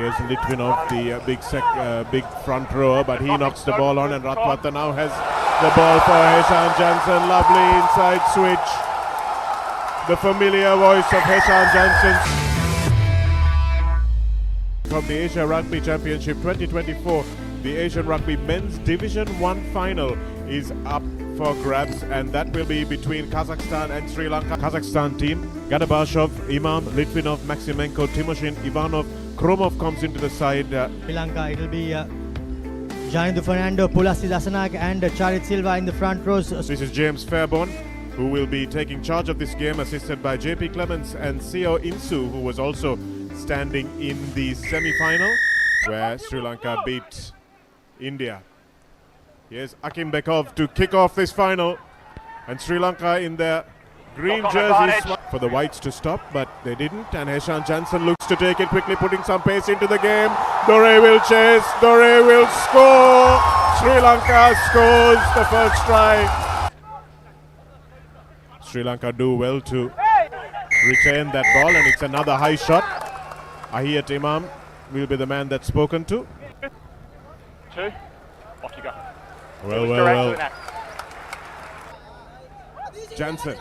Here's Litvinov, the big front rower, but he knocks the ball on, and Ratwata now has the ball for Heshan Jansen. Lovely inside switch. The familiar voice of Heshan Jansen. From the Asia Rugby Championship 2024, the Asian Rugby Men's Division 1 final is up for grabs, and that will be between Kazakhstan and Sri Lanka. Kazakhstan team, Gadabashov, Imam, Litvinov, Maximenko, Timoshin, Ivanov, Kromov comes into the side. Sri Lanka, it will be Janidu Fernando, Pulasi Lasanak and Charit Silva in the front rows. This is James Fairbairn, who will be taking charge of this game, assisted by JP Clements and Seo Insu, who was also standing in the semi-final, where Sri Lanka beat India. Here's Akim Bekov to kick off this final, and Sri Lanka in their green jerseys for the whites to stop, but they didn't, and Heshan Jansen looks to take it quickly, putting some pace into the game. Dore will chase, Dore will score. Sri Lanka scores the first try. Sri Lanka do well to retain that ball, and it's another high shot. Ahiyat Imam will be the man that's spoken to. Two, off you go. Well. Jansen,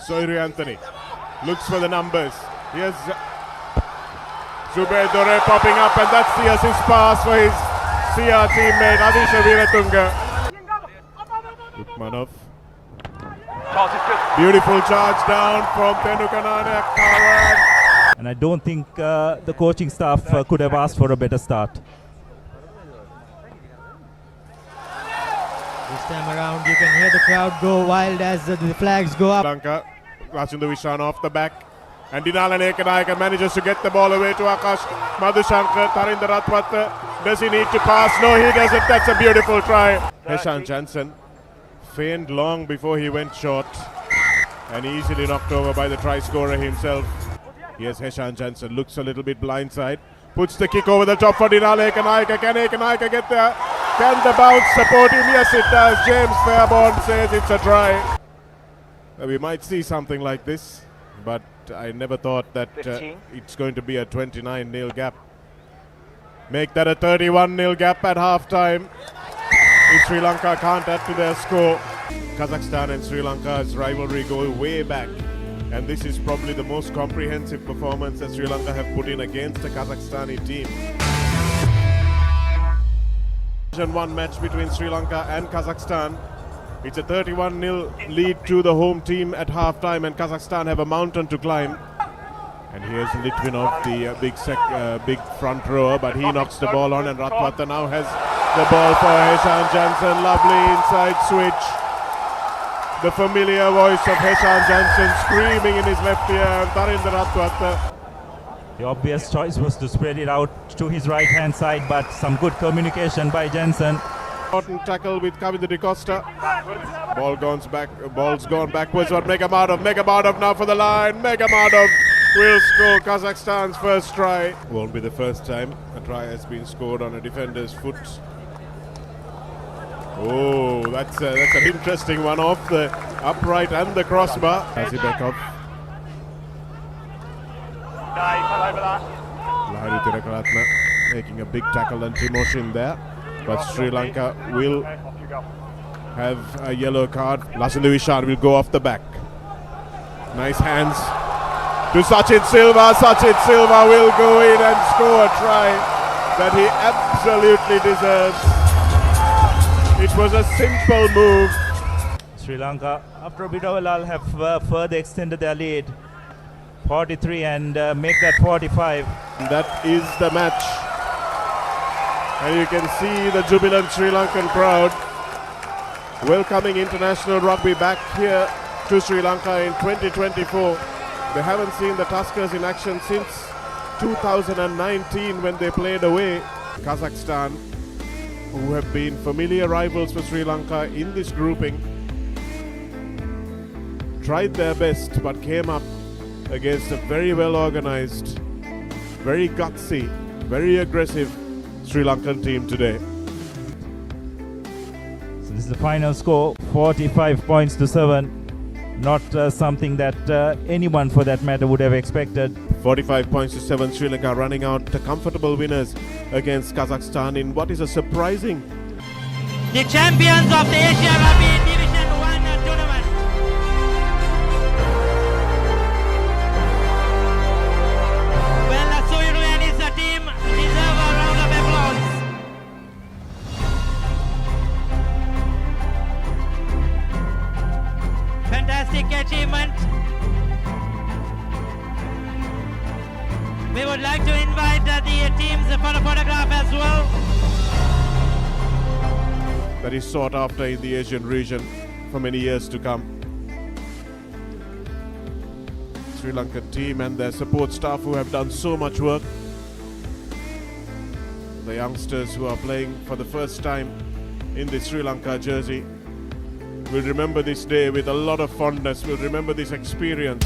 Soiri Anthony looks for the numbers. Here's Zubair Dore popping up, and that's the assist pass for his CR teammate Adisha Veeratunga. Ukmanov. Beautiful charge down from Tenukanane Karan. And I don't think the coaching staff could have asked for a better start. This time around, you can hear the crowd go wild as the flags go up. Lanka, Rachindu Vishan off the back. And Dinala Nekanayaka manages to get the ball away to Akash Madhushankar. Tarinder Ratwat, does he need to pass? No, he doesn't. That's a beautiful try. Heshan Jansen feigned long before he went short, and easily knocked over by the try scorer himself. Here's Heshan Jansen, looks a little bit blindside, puts the kick over the top for Dinala Ekanayaka. Can Ekanayaka get there? Can the bounce support him? Yes, it does. James Fairbairn says it's a try. We might see something like this, but I never thought that it's going to be a 29-0 gap. Make that a 31-0 gap at half-time if Sri Lanka can't add to their score. Kazakhstan and Sri Lanka's rivalry go way back, and this is probably the most comprehensive performance that Sri Lanka have put in against a Kazakhstani team. One match between Sri Lanka and Kazakhstan. It's a 31-0 lead to the home team at halftime, and Kazakhstan have a mountain to climb. And here's Litvinov, the big front rower, but he knocks the ball on, and Ratwata now has the ball for Heshan Jansen. Lovely inside switch. The familiar voice of Heshan Jansen screaming in his left ear, and Tarinder Ratwata. The obvious choice was to spread it out to his right hand side, but some good communication by Jansen. Important tackle with Kavinder De Costa. Ball's gone backwards, but Megamadov now for the line. Megamadov will score Kazakhstan's first try. Won't be the first time a try has been scored on a defender's foot. Oh, that's an interesting one off the upright and the crossbar. Azibekov. Lahiri Tirakaratna making a big tackle, and Timoshin there. But Sri Lanka will have a yellow card. Rachindu Vishan will go off the back. Nice hands to Sachin Silva. Sachin Silva will go in and score a try that he absolutely deserves. It was a simple move. Sri Lanka, after a bit of a lull, have further extended their lead. 43 and make that 45. That is the match. And you can see the jubilant Sri Lankan crowd welcoming international rugby back here to Sri Lanka in 2024. They haven't seen the Tuskers in action since 2019 when they played away. Kazakhstan, who have been familiar rivals for Sri Lanka in this grouping, tried their best but came up against a very well organized, very gutsy, very aggressive Sri Lankan team today. So this is the final score, 45 points to 7. Not something that anyone for that matter would have expected. 45 points to 7, Sri Lanka running out the comfortable winners against Kazakhstan in what is a surprising. The champions of the Asia Rugby Division 1 tournament. Well, Soiru and his team deserve a round of applause. Fantastic achievement. We would like to invite the teams for a photograph as well. That is sought after in the Asian region for many years to come. Sri Lankan team and their support staff who have done so much work. The youngsters who are playing for the first time in the Sri Lanka jersey will remember this day with a lot of fondness, will remember this experience.